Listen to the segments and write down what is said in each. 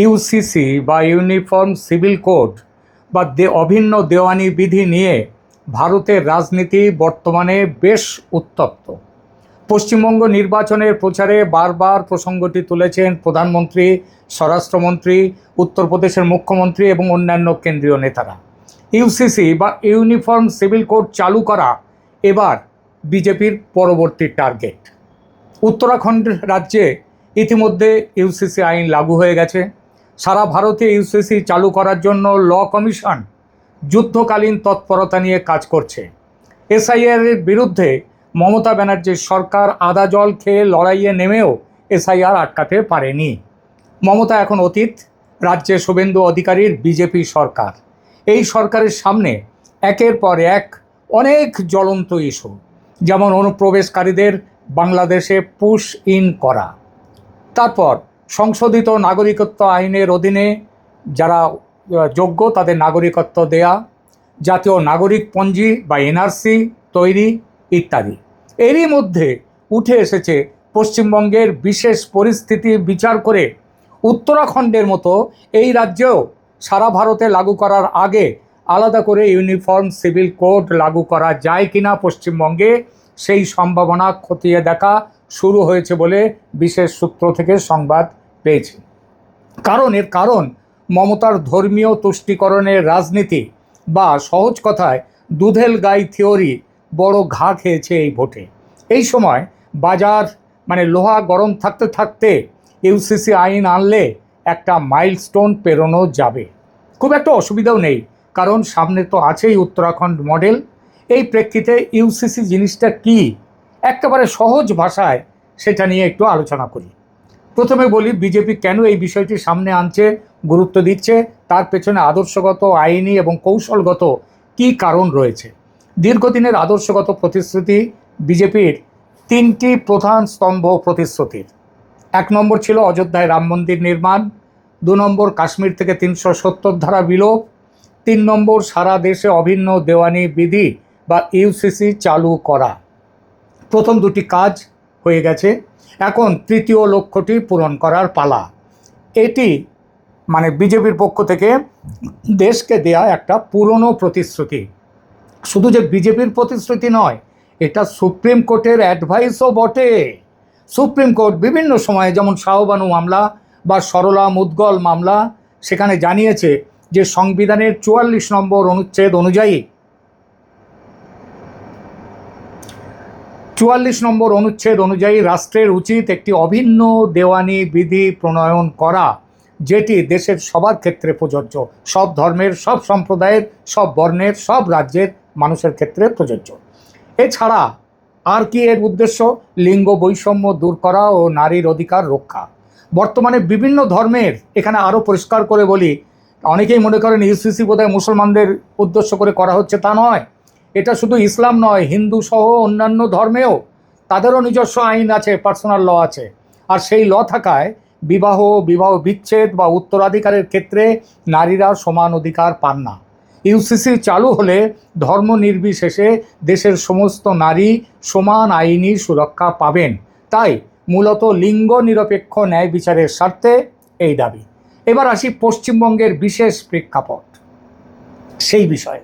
UCC বা uniform civil code বা অভিন্ন দেওয়ানি বিধি নিয়ে ভারতের রাজনীতি বর্তমানে বেশ উত্তপ্ত। পশ্চিমবঙ্গ নির্বাচনের প্রচারে বারবার প্রসঙ্গটি তুলেছেন প্রধানমন্ত্রী, স্বরাষ্ট্রমন্ত্রী, উত্তরপ্রদেশের মুখ্যমন্ত্রী এবং অন্যান্য কেন্দ্রীয় নেতারা। ইউসিসি বা ইউনিফর্ম সিভিল কোড চালু করা এবার বিজেপির পরবর্তী টার্গেট। উত্তরাখণ্ড রাজ্যে ইতিমধ্যে ইউসিসি আইন লাগু হয়ে গেছে। সারা ভারতে ইউসিসি চালু করার জন্য ল কমিশন যুদ্ধকালীন তৎপরতা নিয়ে কাজ করছে। এসআইআর এর বিরুদ্ধে মমতা ব্যানার্জির সরকার আদা জল খেয়ে লড়াইয়ে নেমেও এসআইআর আটকাতে পারেনি। মমতা এখন অতীত, রাজ্যে শুভেন্দু অধিকারীর বিজেপি সরকার। এই সরকারের সামনে একের পর এক অনেক জ্বলন্ত ইস্যু, যেমন অনুপ্রবেশকারীদের বাংলাদেশে পুশ ইন করা, তারপর সংশোধিত নাগরিকত্ব আইনের অধীনে যারা যোগ্য তাদের নাগরিকত্ব দেয়া, জাতীয় নাগরিকপঞ্জি বা এনআরসি তৈরি ইত্যাদি। এরই মধ্যে উঠে এসেছে পশ্চিমবঙ্গের বিশেষ পরিস্থিতি বিচার করে উত্তরাখণ্ডের মতো এই রাজ্যেও সারা ভারতে লাগু করার আগে আলাদা করে ইউনিফর্ম সিভিল কোড লাগু করা যায় কিনা পশ্চিমবঙ্গে, সেই সম্ভাবনা খতিয়ে দেখা শুরু হয়েছে বলে বিশেষ সূত্র থেকে সংবাদ পেয়েছি। এর কারণ মমতার ধর্মীয় তুষ্টিকরণের রাজনীতি বা সহজ কথায় দুধেল গাই থিওরি বড় ঘা খেয়েছে এই ভোটে। এই সময় বাজার লোহা গরম থাকতে থাকতে ইউসিসি আইন আনলে একটা মাইলস্টোন পেরোনো যাবে। খুব একটা অসুবিধাও নেই, কারণ সামনে তো আছেই উত্তরাখণ্ড মডেল। এই প্রেক্ষিতে ইউসিসি জিনিসটা কি, একেবারে সহজ ভাষায় সেটা নিয়ে একটু আলোচনা করি। প্রথমে বলি বিজেপি কেন এই বিষয়টি সামনে আনছে, গুরুত্ব দিচ্ছে, তার পেছনে আদর্শগত, আইনি এবং কৌশলগত কি কারণ রয়েছে। দীর্ঘদিনের আদর্শগত প্রতিশ্রুতি বিজেপির তিনটি প্রধান স্তম্ভ প্রতিশ্রুতির। 1 নম্বর ছিল অযোধ্যায় রাম মন্দির নির্মাণ, 2 নম্বর কাশ্মীর থেকে 370 ধারা বিলোপ, 3 নম্বর সারা দেশে অভিন্ন দেওয়ানি বিধি বা ইউসিসি চালু করা। প্রথম দুটি কাজ হয়ে গেছে, এখন তৃতীয় লক্ষ্যটি পূরণ করার পালা। এটি বিজেপির পক্ষ থেকে দেশকে দেয়া একটা পুরনো প্রতিশ্রুতি। শুধু যে বিজেপির প্রতিশ্রুতি নয়, এটা সুপ্রিম কোর্টের অ্যাডভাইসও বটে। সুপ্রিম কোর্ট বিভিন্ন সময়ে, যেমন শাহবানু মামলা বা সরলা মুদগল মামলা, সেখানে জানিয়েছে যে সংবিধানের 44 নম্বর অনুচ্ছেদ অনুযায়ী 44 নম্বর অনুচ্ছেদ অনুযায়ী রাষ্ট্রের উচিত একটি অভিন্ন দেওয়ানি বিধি প্রণয়ন করা, যেটি দেশের সবার ক্ষেত্রে প্রযোজ্য, সব ধর্মের, সব সম্প্রদায়ের, সব বর্ণের, সব রাজ্যের মানুষের ক্ষেত্রে প্রযোজ্য। এছাড়া আর কি এর উদ্দেশ্য? লিঙ্গ বৈষম্য দূর করা ও নারীর অধিকার রক্ষা। বর্তমানে বিভিন্ন ধর্মের, এখানে আরও পরিষ্কার করে বলি, অনেকেই মনে করেন ইউসিসি বোধহয় মুসলমানদের উদ্দেশ্য করে করা হচ্ছে, তা নয়। এটা শুধু ইসলাম নয়, হিন্দু সহ অন্যান্য ধর্মেও তাদেরও নিজস্ব আইন আছে, পার্সোনাল ল আছে। আর সেই ল থাকায় বিবাহ বিচ্ছেদ বা উত্তরাধিকারের ক্ষেত্রে নারীরা সমান অধিকার পান না। ইউসিসি চালু হলে ধর্ম নির্বিশেষে দেশের সমস্ত নারী সমান আইনি সুরক্ষা পাবেন। তাই মূলত লিঙ্গ নিরপেক্ষ ন্যায় বিচারের স্বার্থে এই দাবি। এবার আসি পশ্চিমবঙ্গের বিশেষ প্রেক্ষাপট সেই বিষয়ে।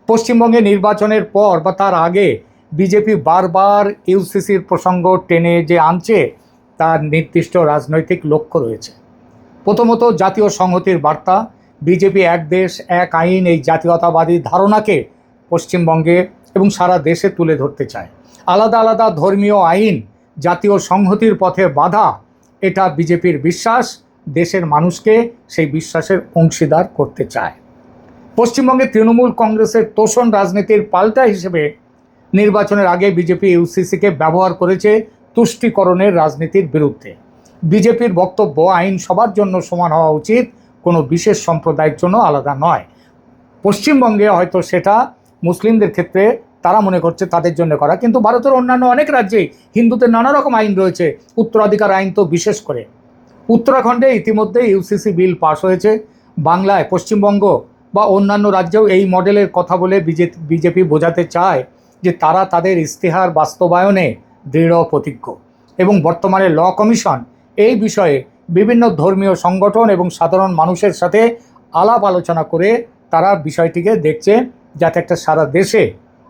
পশ্চিমবঙ্গে নির্বাচনের পর বা তার আগে বিজেপি বারবার ইউসিসির প্রসঙ্গ টেনে যে আনছে, তার নির্দিষ্ট রাজনৈতিক লক্ষ্য রয়েছে। প্রথমত জাতীয় সংহতির বার্তা। বিজেপি এক দেশ এক আইন, এই জাতীয়তাবাদী ধারণাকে পশ্চিমবঙ্গে এবং সারা দেশে তুলে ধরতে চায়। আলাদা আলাদা ধর্মীয় আইন জাতীয় সংহতির পথে বাধা, এটা বিজেপির বিশ্বাস। দেশের মানুষকে সেই বিশ্বাসের অংশীদার করতে চায়। পশ্চিমবঙ্গে তৃণমূল কংগ্রেসের তোষণ রাজনীতির পাল্টা হিসেবে নির্বাচনের আগে বিজেপি ইউসিসিকে ব্যবহার করেছে তুষ্টিকরণের রাজনীতির বিরুদ্ধে। বিজেপির বক্তব্য আইন সবার জন্য সমান হওয়া উচিত, কোনো বিশেষ সম্প্রদায়ের জন্য আলাদা নয়। পশ্চিমবঙ্গে হয়তো সেটা মুসলিমদের ক্ষেত্রে তারা মনে করছে তাদের জন্য করা, কিন্তু ভারতের অন্যান্য অনেক রাজ্যেই হিন্দুদের নানা রকম আইন রয়েছে, উত্তরাধিকার আইন তো বিশেষ করে। উত্তরাখণ্ডে ইতিমধ্যে ইউসিসি বিল পাশ হয়েছে। বাংলায়, পশ্চিমবঙ্গ বা অন্যান্য রাজ্যেও এই মডেলের কথা বলে বিজেপি বোঝাতে চায় যে তারা তাদের ইস্তেহার বাস্তবায়নে দৃঢ় প্রতিজ্ঞ। এবং বর্তমানে ল কমিশন এই বিষয়ে বিভিন্ন ধর্মীয় সংগঠন এবং সাধারণ মানুষের সাথে আলাপ আলোচনা করে তারা বিষয়টিকে দেখছে যাতে একটা সারা দেশে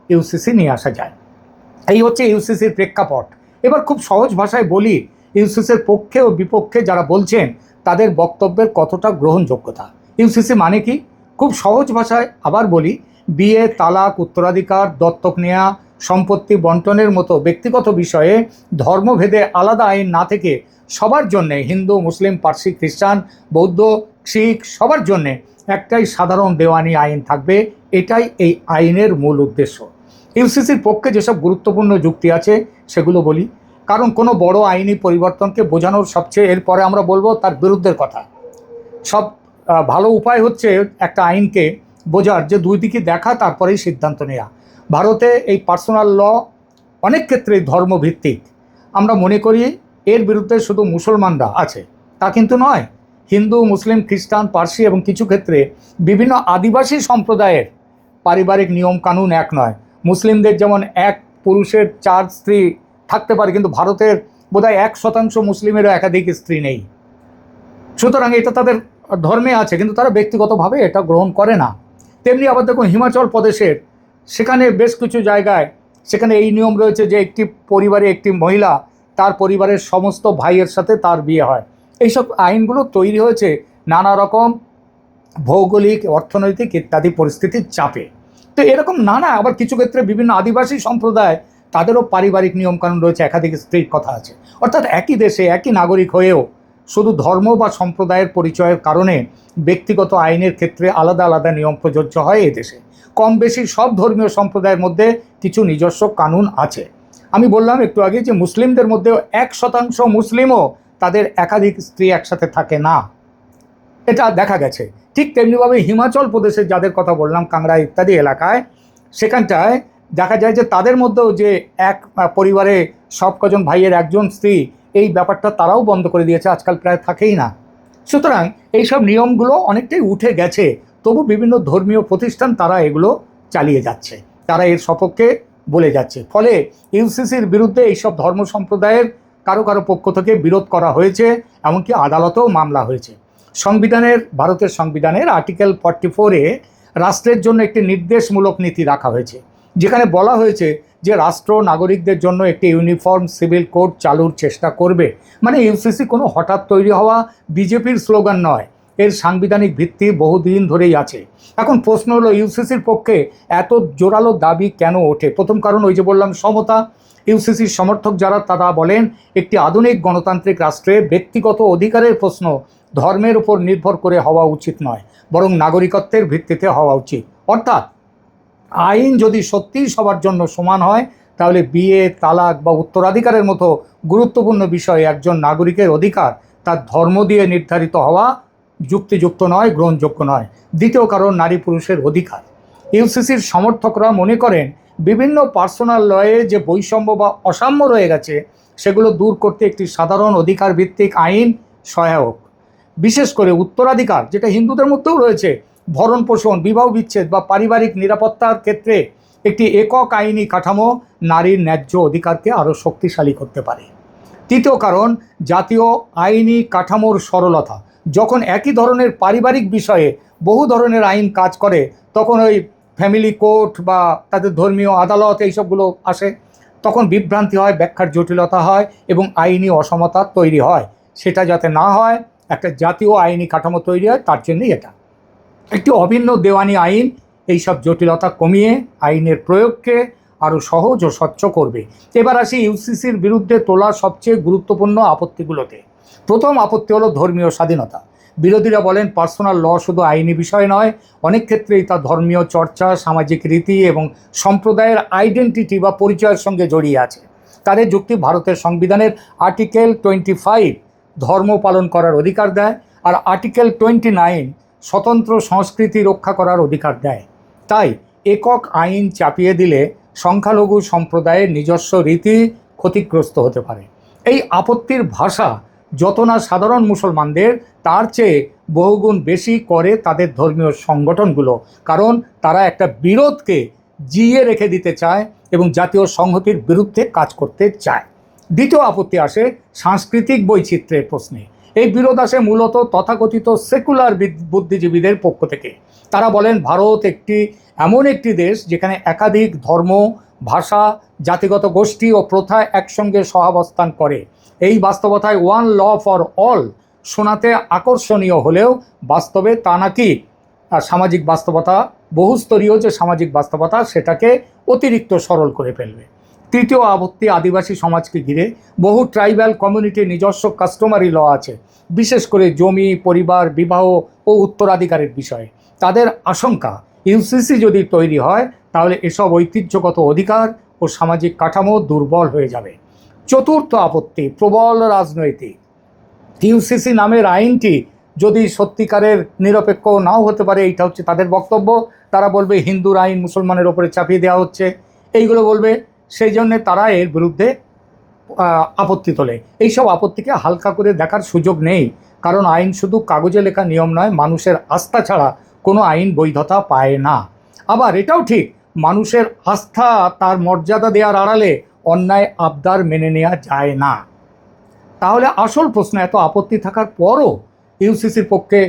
ইউসিসি নিয়ে আসা যায়। এই হচ্ছে ইউসিসির প্রেক্ষাপট। এবার খুব সহজ ভাষায় বলি, ইউসিসির পক্ষে ও বিপক্ষে যারা বলছেন তাদের বক্তব্যের কতটা গ্রহণযোগ্যতা। ইউসিসি মানে কি? খুব সহজ ভাষায় আবার বলি, বিয়ে, তালাক, উত্তরাধিকার, দত্তক নেওয়া, সম্পত্তি বন্টনের মতো ব্যক্তিগত বিষয়ে ধর্মভেদে আলাদা আইন না থেকে সবার জন্যে, হিন্দু, মুসলিম, পার্সি, খ্রিস্টান, বৌদ্ধ, শিখ সবার জন্যে একটাই সাধারণ দেওয়ানি আইন থাকবে। এটাই এই আইনের মূল উদ্দেশ্য। ইউসিসির পক্ষে যেসব গুরুত্বপূর্ণ যুক্তি আছে সেগুলো বলি, কারণ কোনো বড় আইনি পরিবর্তনকে বোঝানোর সবচেয়ে, এরপরে আমরা বলবো তার বিরুদ্ধের কথা। সব ভালো উপায় হচ্ছে একটা আইনকে বোঝার যে দুই দিকে দেখা, তারপরেই সিদ্ধান্ত নেওয়া। ভারতে এই পার্সোনাল ল অনেক ক্ষেত্রেই ধর্মভিত্তিক। আমরা মনে করি এর বিরুদ্ধে শুধু মুসলমানরা আছে, তা কিন্তু নয়। হিন্দু, মুসলিম, খ্রিস্টান, পার্সি এবং কিছু ক্ষেত্রে বিভিন্ন আদিবাসী সম্প্রদায়ের পারিবারিক নিয়মকানুন এক নয়। মুসলিমদের যেমন এক পুরুষের 4 স্ত্রী থাকতে পারে, কিন্তু ভারতের বোধহয় 1% মুসলিমেরও একাধিক স্ত্রী নেই। সুতরাং এটা তাদের ধর্মে আছে, কিন্তু তারা ব্যক্তিগতভাবে এটা গ্রহণ করে না। তেমনি আবার দেখুন হিমাচল প্রদেশের, সেখানে বেশ কিছু জায়গায় সেখানে এই নিয়ম রয়েছে যে একটি পরিবারে একটি মহিলা তার পরিবারের সমস্ত ভাইয়ের সাথে তার বিয়ে হয়। এইসব আইনগুলো তৈরি হয়েছে নানা রকম ভৌগোলিক, অর্থনৈতিক ইত্যাদি পরিস্থিতির চাপে। তো এরকম নানা, আবার কিছু ক্ষেত্রে বিভিন্ন আদিবাসী সম্প্রদায় তাদেরও পারিবারিক নিয়মকানুন রয়েছে, একাধিক স্ত্রীর কথা আছে। অর্থাৎ একই দেশে একই নাগরিক হয়েও শুধু ধর্ম বা সম্প্রদায়ের পরিচয়ের কারণে ব্যক্তিগত আইনের ক্ষেত্রে আলাদা আলাদা নিয়ম প্রযোজ্য হয় এই দেশে। কম বেশি সব ধর্মীয় সম্প্রদায়ের মধ্যে কিছু নিজস্ব কানুন আছে। আমি বললাম একটু আগে যে মুসলিমদের মধ্যেও 1% মুসলিমও তাদের একাধিক স্ত্রী একসাথে থাকে না, এটা দেখা গেছে। ঠিক তেমনিভাবে হিমাচল প্রদেশে যাদের কথা বললাম, কাংড়া ইত্যাদি এলাকায়, সেখানটায় দেখা যায় যে তাদের মধ্যেও যে এক পরিবারে সব কজন ভাইয়ের একজন স্ত্রী, এই ব্যাপারটা তারাও বন্ধ করে দিয়েছে, আজকাল প্রায় থাকেই না। সুতরাং এইসব নিয়মগুলো অনেকটাই উঠে গেছে, তবু বিভিন্ন ধর্মীয় প্রতিষ্ঠান তারা এগুলো চালিয়ে যাচ্ছে, তারা এর সপক্ষে বলে যাচ্ছে। ফলে ইউসিসির বিরুদ্ধে এইসব ধর্ম সম্প্রদায়ের কারো কারো পক্ষ থেকে বিরোধ করা হয়েছে, এমনকি আদালতেও মামলা হয়েছে। ভারতের সংবিধানের আর্টিকেল 44-এ রাষ্ট্রের জন্য একটি নির্দেশমূলক নীতি রাখা হয়েছে, যেখানে বলা হয়েছে যে রাষ্ট্র নাগরিকদের জন্য একটি ইউনিফর্ম সিভিল কোড চালুর চেষ্টা করবে। মানে ইউসিসি কোনো হঠাৎ তৈরি হওয়া বিজেপির স্লোগান নয়, এর সাংবিধানিক ভিত্তি বহুদিন ধরেই আছে। এখন প্রশ্ন হলো, ইউসিসির পক্ষে এত জোরালো দাবি কেন ওঠে? প্রথম কারণ ওই যে বললাম, সমতা। ইউসিসির সমর্থক যারা তারা বলেন একটি আধুনিক গণতান্ত্রিক রাষ্ট্রে ব্যক্তিগত অধিকারের প্রশ্ন ধর্মের উপর নির্ভর করে হওয়া উচিত নয়, বরং নাগরিকত্বের ভিত্তিতে হওয়া উচিত। অর্থাৎ আইন যদি সত্যিই সবার জন্য সমান হয়, তাহলে বিয়ে, তালাক বা উত্তরাধিকারের মতো গুরুত্বপূর্ণ বিষয়ে একজন নাগরিকের অধিকার তার ধর্ম দিয়ে নির্ধারিত হওয়া যুক্তিযুক্ত নয়, গ্রহণযোগ্য নয়। দ্বিতীয় কারণ, নারী পুরুষের অধিকার। ইউসিসির সমর্থকরা মনে করেন বিভিন্ন পার্সোনাল লয়ে যে বৈষম্য বা অসাম্য রয়ে গেছে, সেগুলো দূর করতে একটি সাধারণ অধিকার ভিত্তিক আইন সহায়ক। বিশেষ করে উত্তরাধিকার, যেটা হিন্দুদের মধ্যেও রয়েছে, ভরণ পোষণ, বিবাহ বিচ্ছেদ বা পারিবারিক নিরাপত্তার ক্ষেত্রে একটি একক আইনি কাঠামো নারীর ন্যায্য অধিকারকে আরও শক্তিশালী করতে পারে। তৃতীয় কারণ, জাতীয় আইনি কাঠামোর সরলতা। যখন একই ধরনের পারিবারিক বিষয়ে বহু ধরনের আইন কাজ করে, তখন ওই ফ্যামিলি কোর্ট বা তাদের ধর্মীয় আদালত এইসবগুলো আসে, তখন বিভ্রান্তি হয়, ব্যাখ্যার জটিলতা হয় এবং আইনি অসমতা তৈরি হয়। সেটা যাতে না হয়, একটা জাতীয় আইনি কাঠামো তৈরি হয়, তার জন্যই এটা একটি অভিন্ন দেওয়ানি আইন এইসব জটিলতা কমিয়ে আইনের প্রয়োগকে আরও সহজ ও স্বচ্ছ করবে। এবার আসি ইউসিসির বিরুদ্ধে তোলা সবচেয়ে গুরুত্বপূর্ণ আপত্তিগুলোতে। প্রথম আপত্তি হলো ধর্মীয় স্বাধীনতা। বিরোধীরা বলেন পার্সোনাল ল শুধু আইনি বিষয় নয়, অনেক ক্ষেত্রেই তা ধর্মীয় চর্চা, সামাজিক রীতি এবং সম্প্রদায়ের আইডেন্টিটি বা পরিচয়ের সঙ্গে জড়িয়ে আছে। তাদের যুক্তি, ভারতের সংবিধানের আর্টিকেল 25 ধর্ম পালন করার অধিকার দেয়, আর আর্টিকেল 29 স্বতন্ত্র সংস্কৃতি রক্ষা করার অধিকার দেয়। তাই একক আইন চাপিয়ে দিলে সংখ্যালঘু সম্প্রদায়ের নিজস্ব রীতি ক্ষতিগ্রস্ত হতে পারে। এই আপত্তির ভাষা যত না সাধারণ মুসলমানদের, তার চেয়ে বহুগুণ বেশি করে তাদের ধর্মীয় সংগঠনগুলো, কারণ তারা একটা বিরোধকে জিইয়ে রেখে দিতে চায় এবং জাতীয় সংহতির বিরুদ্ধে কাজ করতে চায়। দ্বিতীয় আপত্তি আসে সাংস্কৃতিক বৈচিত্র্যের প্রশ্নে। এই বিরোধ আসে মূলত তথাকথিত সেকুলার বুদ্ধিজীবীদের পক্ষ থেকে। তারা বলেন ভারত এমন একটি দেশ যেখানে একাধিক ধর্ম, ভাষা, জাতিগত গোষ্ঠী ও প্রথা একসঙ্গে সহাবস্থান করে। এই বাস্তবতায় ওয়ান ল ফর অল শোনাতে আকর্ষণীয় হলেও বাস্তবে তা নাকি সামাজিক বাস্তবতা, বহুস্তরীয় যে সামাজিক বাস্তবতা সেটাকে অতিরিক্ত সরল করে ফেলবে। তৃতীয় আপত্তি আদিবাসী সমাজকে ঘিরে। বহু ট্রাইবাল কমিউনিটির নিজস্ব কাস্টমারি ল আছে, বিশেষ করে জমি, পরিবার, বিবাহ ও উত্তরাধিকারের বিষয়ে। তাদের আশঙ্কা ইউসিসি যদি তৈরি হয় তাহলে এসব ঐতিহ্যগত অধিকার ও সামাজিক কাঠামো দুর্বল হয়ে যাবে। চতুর্থ আপত্তি প্রবল রাজনৈতিক। ইউসিসি নামের আইনটি যদি সত্যিকারের নিরপেক্ষ নাও হতে পারে, এইটা হচ্ছে তাদের বক্তব্য। তারা বলবে হিন্দুর আইন মুসলমানের ওপরে চাপিয়ে দেওয়া হচ্ছে, এইগুলো বলবে। সেই জন্যে তারা এর বিরুদ্ধে আপত্তি তোলে। এইসব আপত্তিকে হালকা করে দেখার সুযোগ নেই, কারণ আইন শুধু কাগজে লেখা নিয়ম নয়, মানুষের আস্থা ছাড়া কোনো আইন বৈধতা পায় না। আবার এটাও ঠিক, মানুষের আস্থা তার মর্যাদা দেওয়ার আড়ালে অন্যায় আবদার মেনে নেওয়া যায় না। তাহলে আসল প্রশ্ন, এত আপত্তি থাকার পরও ইউসিসির পক্ষে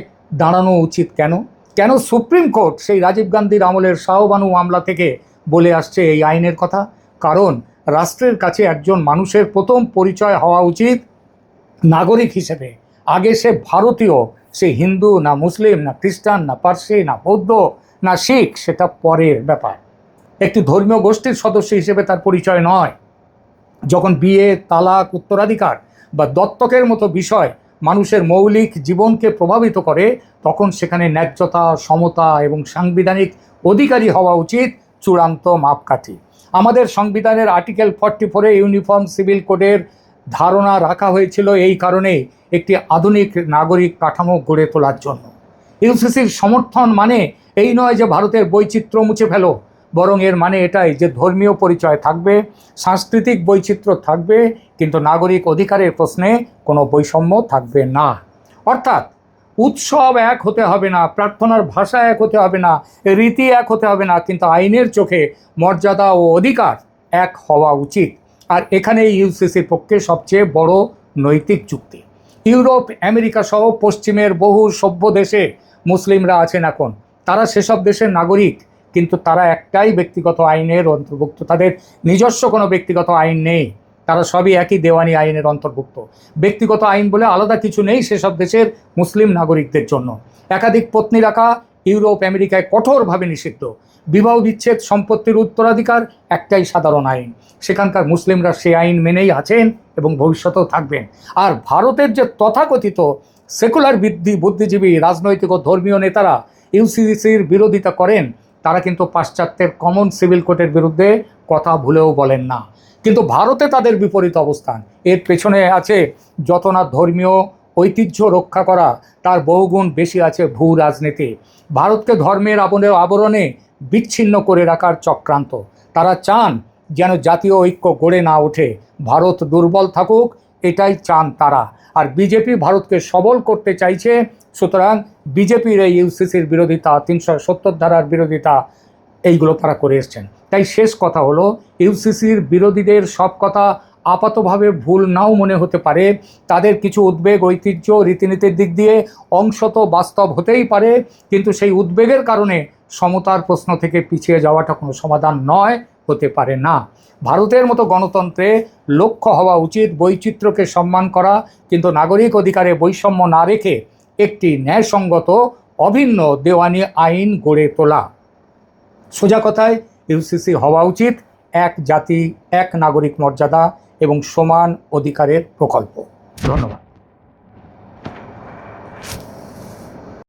দাঁড়ানো উচিত কেন? কেন সুপ্রিম কোর্ট সেই রাজীব গান্ধীর আমলের শাহবানু মামলা থেকে বলে আসছে এই আইনের কথা? কারণ রাষ্ট্রের কাছে একজন মানুষের প্রথম পরিচয় হওয়া উচিত নাগরিক হিসেবে। আগে সে ভারতীয়, সে হিন্দু না মুসলিম না খ্রিস্টান না পার্সি না বৌদ্ধ না শিখ, সেটা পরের ব্যাপার। একটি ধর্মীয় গোষ্ঠীর সদস্য হিসেবে তার পরিচয় নয়। যখন বিয়ে, তালাক, উত্তরাধিকার বা দত্তকের মতো বিষয় মানুষের মৌলিক জীবনকে প্রভাবিত করে, তখন সেখানে ন্যায্যতা, সমতা এবং সাংবিধানিক অধিকারী হওয়া উচিত চূড়ান্ত মাপকাঠি। আমাদের সংবিধানের আর্টিকেল 44-এ ইউনিফর্ম সিভিল কোডের ধারণা রাখা হয়েছিল এই কারণেই, একটি আধুনিক নাগরিক কাঠামো গড়ে তোলার জন্য। ইউসিসির সমর্থন মানে এই নয় যে ভারতের বৈচিত্র্য মুছে ফেলো, বরং এর মানে এটাই যে ধর্মীয় পরিচয় থাকবে, সাংস্কৃতিক বৈচিত্র্য থাকবে, কিন্তু নাগরিক অধিকারের প্রশ্নে কোনো বৈষম্য থাকবে না। অর্থাৎ উৎসব এক হতে হবে না, প্রার্থনার ভাষা এক হতে হবে না, রীতি এক হতে হবে না, কিন্তু আইনের চোখে মর্যাদা ও অধিকার এক হওয়া উচিত। আর এখানেই ইউসিসির পক্ষে সবচেয়ে বড় নৈতিক যুক্তি। ইউরোপ, আমেরিকা সহ পশ্চিমের বহু সভ্য দেশে মুসলিমরা আছেন এখন। তারা সেসব দেশের নাগরিক, কিন্তু তারা একটাই ব্যক্তিগত আইনের অন্তর্ভুক্ত। তাদের নিজস্ব কোনো ব্যক্তিগত আইন নেই, তারা সবই একই দেওয়ানি আইনের অন্তর্ভুক্ত। ব্যক্তিগত আইন বলে আলাদা কিছু নেই সেসব দেশের মুসলিম নাগরিকদের জন্য। একাধিক পত্নী রাখা ইউরোপ, আমেরিকায় কঠোরভাবে নিষিদ্ধ। বিবাহ বিচ্ছেদ, সম্পত্তির উত্তরাধিকার একটাই সাধারণ আইন। সেখানকার মুসলিমরা সেই আইন মেনেই আছেন এবং ভবিষ্যতেও থাকবেন। আর ভারতের যে তথাকথিত সেকুলার বুদ্ধিজীবী, রাজনৈতিক ও ধর্মীয় নেতারা ইউসিসির বিরোধিতা করেন, তারা কিন্তু পাশ্চাত্যের কমন সিভিল কোডের বিরুদ্ধে কথা ভুলেও বলেন না। কিন্তু ভারতে তাদের বিপরীত অবস্থান। এর পেছনে আছে যত না ধর্মীয় ঐতিহ্য রক্ষা করা, তার বহুগুণ বেশি আছে ভূ রাজনীতি। ভারতকে ধর্মের আবরণে বিচ্ছিন্ন করে রাখার চক্রান্ত। তারা চান যেন জাতীয় ঐক্য গড়ে না ওঠে, ভারত দুর্বল থাকুক, এটাই চান তারা। আর বিজেপি ভারতকে সবল করতে চাইছে, সুতরাং বিজেপির এই ইউসিসির বিরোধিতা, 370 ধারার বিরোধিতা, এইগুলো তারা করে এসছেন। তাই শেষ কথা হলো, ইউসিসির বিরোধীদের সব কথা আপাতভাবে ভুল নাও মনে হতে পারে। তাদের কিছু উদ্বেগ ঐতিহ্য, রীতিনীতির দিক দিয়ে অংশত বাস্তব হতেই পারে, কিন্তু সেই উদ্বেগের কারণে সমতার প্রশ্ন থেকে পিছিয়ে যাওয়াটা কোনো সমাধান নয়, হতে পারে না। ভারতের মতো গণতন্ত্রে লক্ষ্য হওয়া উচিত বৈচিত্র্যকে সম্মান করা, কিন্তু নাগরিক অধিকারে বৈষম্য না রেখে একটি ন্যায়সঙ্গত অভিন্ন দেওয়ানি আইন গড়ে তোলা। সোজা কথায় ইউসিসি হওয়া উচিত এক জাতি, এক নাগরিক মর্যাদা এবং সমান অধিকারের প্রকল্প। ধন্যবাদ।